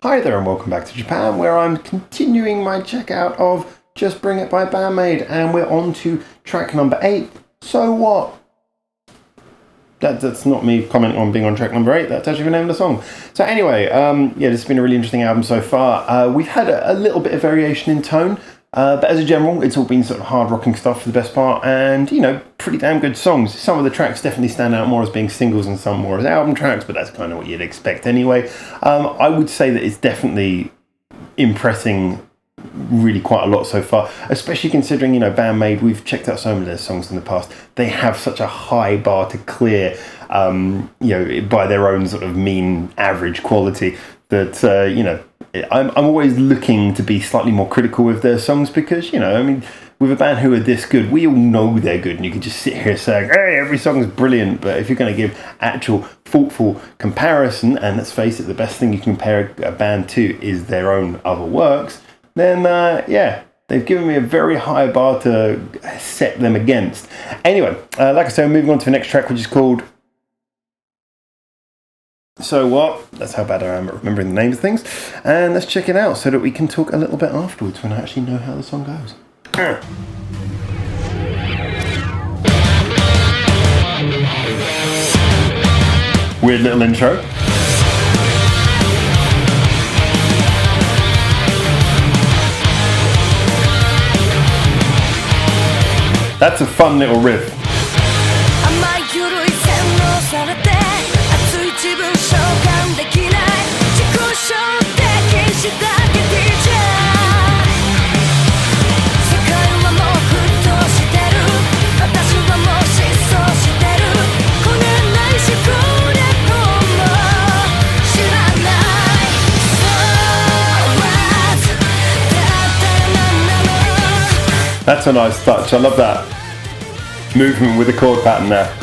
Hi there and welcome back to Japan, where I'm continuing my checkout of Just Bring It by BAND-MAID, and we're on to track number 8, So What? That's not me commenting on being on track number 8, that's actually the name of the song. So anyway, this has been a really interesting album so far. We've had a little bit of variation in tone, but as a general, it's all been sort of hard rocking stuff for the best part, and, you know, pretty damn good songs. Some of the tracks definitely stand out more as being singles and some more as album tracks, but that's kind of what you'd expect anyway. I would say that it's definitely impressing really quite a lot so far, especially considering, you know, BAND-MAID, we've checked out so many of their songs in the past. They have such a high bar to clear, you know, by their own sort of mean average quality that, you know, I'm always looking to be slightly more critical with their songs because, you know, I mean, with a band who are this good, we all know they're good, and you can just sit here saying, hey, every song is brilliant. But if you're going to give actual thoughtful comparison, and let's face it, the best thing you can compare a band to is their own other works, then, they've given me a very high bar to set them against. Anyway, like I said, moving on to the next track, which is called So What? That's how bad I am at remembering the names of things. And let's check it out so that we can talk a little bit afterwards when I actually know how the song goes. Weird little intro. That's a fun little riff. That's a nice touch. I love that movement with the chord pattern there.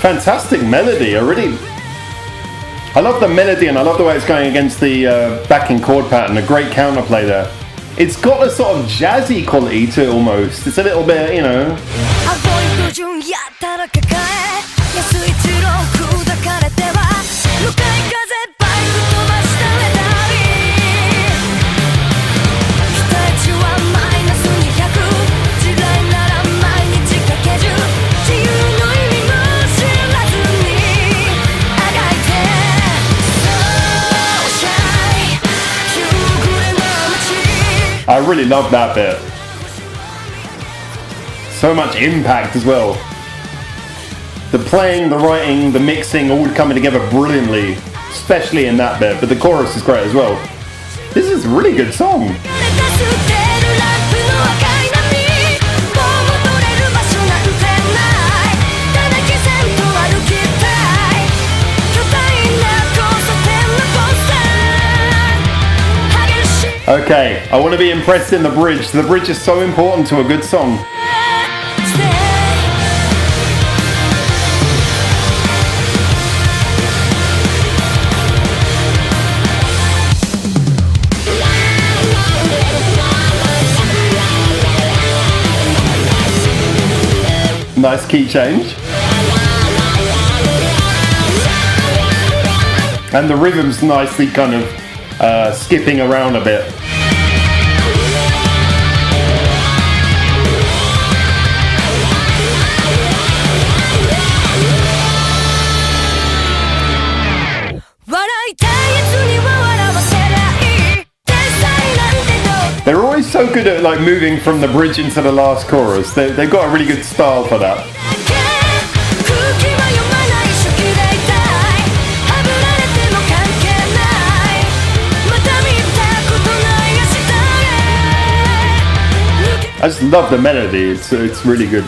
Fantastic melody. I love the melody, and I love the way it's going against the backing chord pattern. A great counterplay there. It's got a sort of jazzy quality to it almost. It's a little bit, you know. I really love that bit. So much impact as well. The playing, the writing, the mixing, all coming together brilliantly, especially in that bit, but the chorus is great as well. This is a really good song. Okay, I want to be impressed in the bridge. The bridge is so important to a good song. Nice key change. And the rhythm's nicely kind of skipping around a bit. They're always so good at like moving from the bridge into the last chorus. They've got a really good style for that. I just love the melody. It's really good.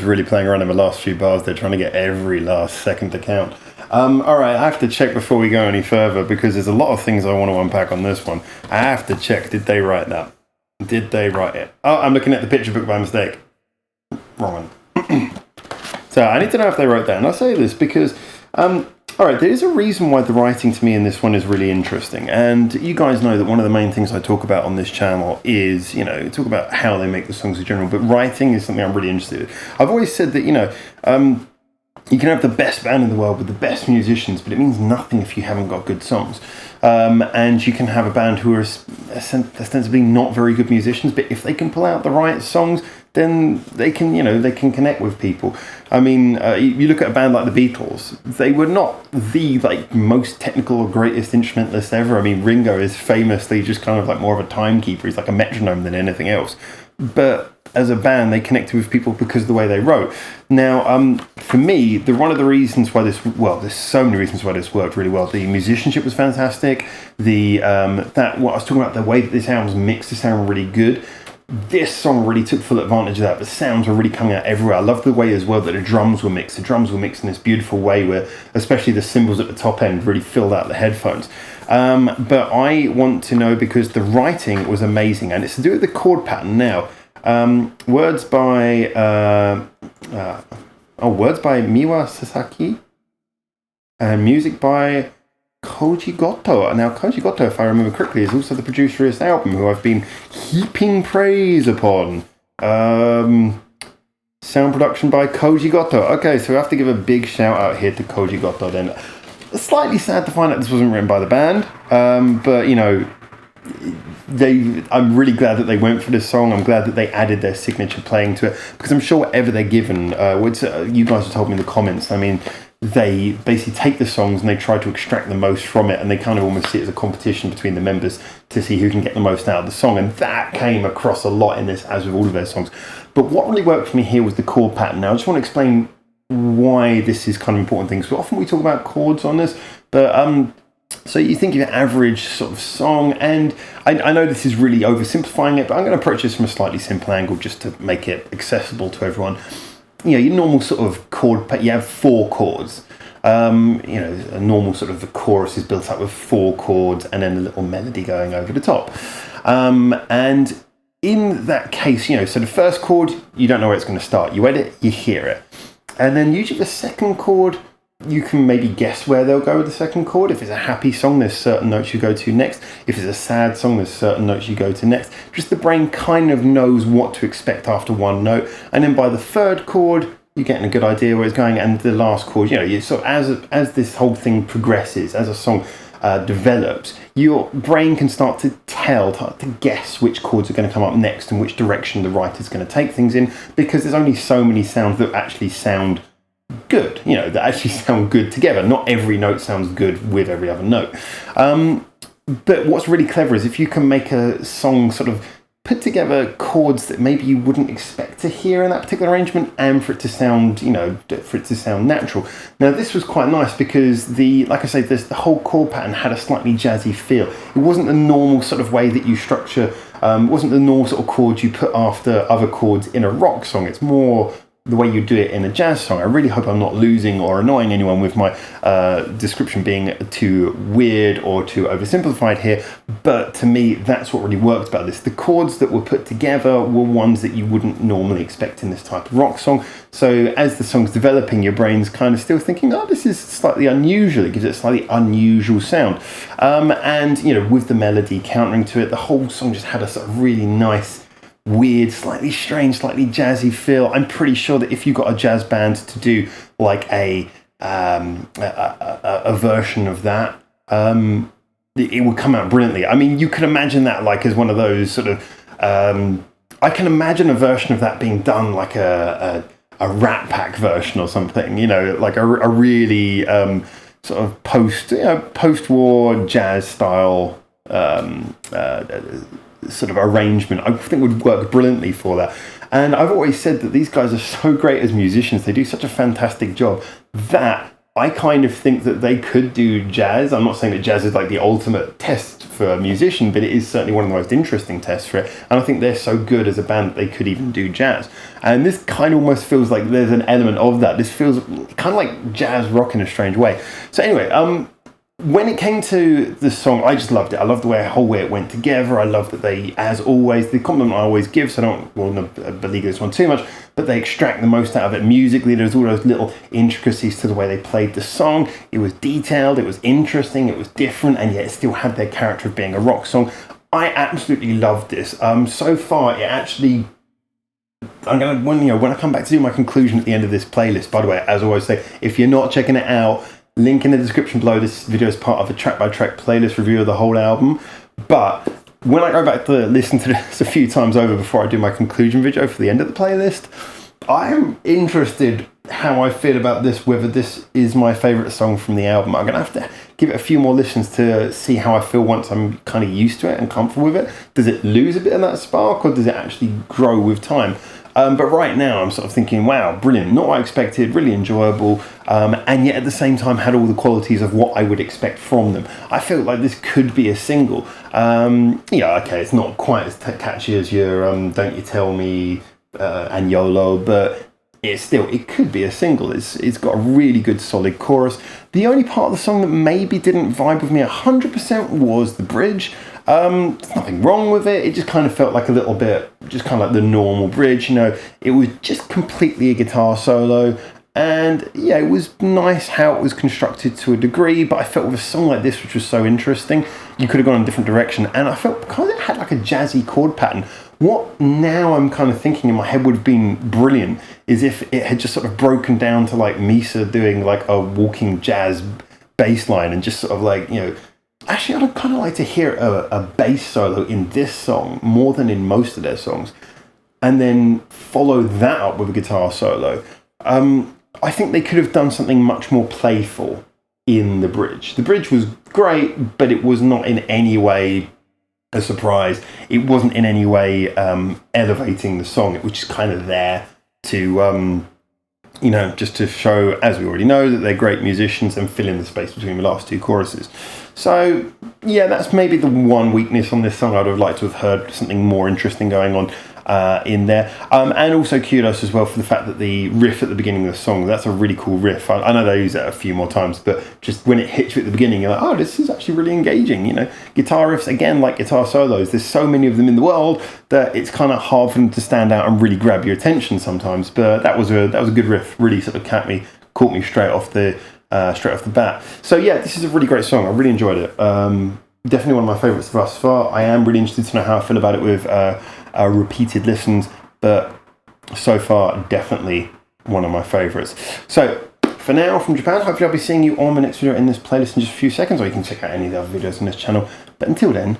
really playing around in the last few bars. They're trying to get every last second to count. All right, I have to check before we go any further because there's a lot of things I want to unpack on this one. I have to check, did they write that? Did they write it? Oh, I'm looking at the picture book by mistake. Wrong one. So I need to know if they wrote that. And I say this because, all right, there is a reason why the writing to me in this one is really interesting. And you guys know that one of the main things I talk about on this channel is, talk about how they make the songs in general. But writing is something I'm really interested in. I've always said that, you can have the best band in the world with the best musicians, but it means nothing if you haven't got good songs. And you can have a band who are ostensibly not very good musicians, but if they can pull out the right songs, then they can connect with people. I mean, you look at a band like the Beatles, they were not the most technical or greatest instrumentalist ever. I mean, Ringo is famously just kind of like more of a timekeeper. He's like a metronome than anything else. But as a band, they connected with people because of the way they wrote. Now, for me, one of the reasons why there's so many reasons why this worked really well. The musicianship was fantastic. What I was talking about, the way that this album was mixed to sound really good. This song really took full advantage of that. The sounds were really coming out everywhere. I love the way as well that the drums were mixed. The drums were mixed in this beautiful way where, especially the cymbals at the top end, really filled out the headphones. But I want to know, because the writing was amazing, and it's to do with the chord pattern. Now, words by Miwa Sasaki, and music by Koji Goto. Now, Koji Goto, if I remember correctly, is also the producer of this album, who I've been heaping praise upon. Sound production by Koji Goto. Okay, so we have to give a big shout out here to Koji Goto then. Slightly sad to find out this wasn't written by the band, but I'm really glad that they went for this song. I'm glad that they added their signature playing to it, because I'm sure whatever they're given, you guys have told me in the comments, I mean, they basically take the songs and they try to extract the most from it, and they kind of almost see it as a competition between the members to see who can get the most out of the song, and that came across a lot in this, as with all of their songs. But what really worked for me here was the chord pattern. Now, I just want to explain why this is kind of important thing. So often we talk about chords on this, but so you think of your average sort of song, and I know this is really oversimplifying it, but I'm going to approach this from a slightly simple angle just to make it accessible to everyone. Your normal sort of chord, you have 4 chords. A normal sort of the chorus is built up with 4 chords and then a little melody going over the top. And in that case, so the first chord, you don't know where it's going to start. You edit, you hear it. And then usually the second chord, you can maybe guess where they'll go with the second chord. If it's a happy song, there's certain notes you go to next. If it's a sad song, there's certain notes you go to next. Just the brain kind of knows what to expect after one note. And then by the third chord, you're getting a good idea where it's going. And the last chord, you sort of, as this whole thing progresses, as a song develops, your brain can start to guess which chords are going to come up next and which direction the writer's going to take things in, because there's only so many sounds that actually sound good, that actually sound good together. Not every note sounds good with every other note. But what's really clever is if you can make a song sort of put together chords that maybe you wouldn't expect to hear in that particular arrangement, and for it to sound, natural. Now, this was quite nice because like I say, the whole chord pattern had a slightly jazzy feel. It wasn't the normal sort of way that you structure, it wasn't the normal sort of chords you put after other chords in a rock song. It's more the way you do it in a jazz song. I really hope I'm not losing or annoying anyone with my description being too weird or too oversimplified here, but to me, that's what really worked about this. The chords that were put together were ones that you wouldn't normally expect in this type of rock song. So as the song's developing, your brain's kind of still thinking, this is slightly unusual. It gives it a slightly unusual sound. And, with the melody countering to it, the whole song just had a sort of really nice, weird, slightly strange, slightly jazzy feel. I'm pretty sure that if you got a jazz band to do like a version of that, it would come out brilliantly. I mean, you can imagine that like as one of those sort of, I can imagine a version of that being done like a Rat Pack version or something, like a really sort of post-war jazz style sort of arrangement. I think would work brilliantly for that. And I've always said that these guys are so great as musicians. They do such a fantastic job that I kind of think that they could do jazz. I'm not saying that jazz is like the ultimate test for a musician, but it is certainly one of the most interesting tests for it. And I think they're so good as a band that they could even do jazz. And this kind of almost feels like there's an element of that. This feels kind of like jazz rock in a strange way. So anyway, when it came to the song, I just loved it. I loved the whole way it went together. I love that they, as always, the compliment I always give, so I don't want to beleaguer this one too much, but they extract the most out of it musically. There's all those little intricacies to the way they played the song. It was detailed, it was interesting, it was different, and yet it still had their character of being a rock song. I absolutely loved this. So far, it actually... when I come back to do my conclusion at the end of this playlist, by the way, as I always say, if you're not checking it out, link in the description below. This video is part of a track-by-track playlist review of the whole album. But when I go back to listen to this a few times over before I do my conclusion video for the end of the playlist, I'm interested how I feel about this, whether this is my favourite song from the album. I'm going to have to give it a few more listens to see how I feel once I'm kind of used to it and comfortable with it. Does it lose a bit of that spark, or does it actually grow with time? But right now I'm sort of thinking, wow, brilliant, not what I expected, really enjoyable, and yet at the same time had all the qualities of what I would expect from them. I feel like this could be a single. Yeah, okay, it's not quite as catchy as your Don't You Tell Me and YOLO, but it could be a single. It's got a really good solid chorus. The only part of the song that maybe didn't vibe with me 100% was the bridge. There's nothing wrong with it. It just kind of felt like a little bit, just kind of like the normal bridge, you know. It was just completely a guitar solo. And yeah, it was nice how it was constructed to a degree, but I felt with a song like this, which was so interesting, you could have gone in a different direction. And I felt because it had like a jazzy chord pattern, what now I'm kind of thinking in my head would have been brilliant is if it had just sort of broken down to like Misa doing like a walking jazz bass line and just sort of like, you know, actually I'd kind of like to hear a bass solo in this song more than in most of their songs, and then follow that up with a guitar solo. I think they could have done something much more playful in the bridge. The bridge was great, but it was not in any way a surprise. It wasn't in any way elevating the song. It was just kind of there to, you know, just to show, as we already know, that they're great musicians and fill in the space between the last two choruses. So, yeah, that's maybe the one weakness on this song. I'd have liked to have heard something more interesting going on in there. And also kudos as well for the fact that the riff at the beginning of the song, that's a really cool riff. I know they use it a few more times, but just when it hits you at the beginning, you're like, oh, this is actually really engaging. You know, guitar riffs, again, like guitar solos, there's so many of them in the world that it's kind of hard for them to stand out and really grab your attention sometimes. But that was a good riff, really sort of caught me straight off the bat. So yeah, this is a really great song. I really enjoyed it. Definitely one of my favourites thus far. I am really interested to know how I feel about it with repeated listens, but so far definitely one of my favourites. So for now, from Japan, hopefully I'll be seeing you on my next video in this playlist in just a few seconds, or you can check out any of the other videos on this channel. But until then,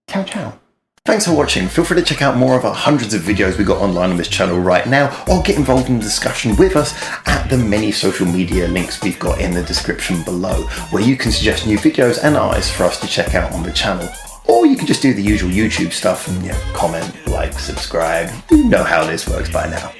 ciao ciao. Thanks for watching. Feel free to check out more of our hundreds of videos we got online on this channel right now, or get involved in the discussion with us at the many social media links we've got in the description below, where you can suggest new videos and artists for us to check out on the channel. Or you can just do the usual YouTube stuff and comment, like, subscribe. You know how this works by now.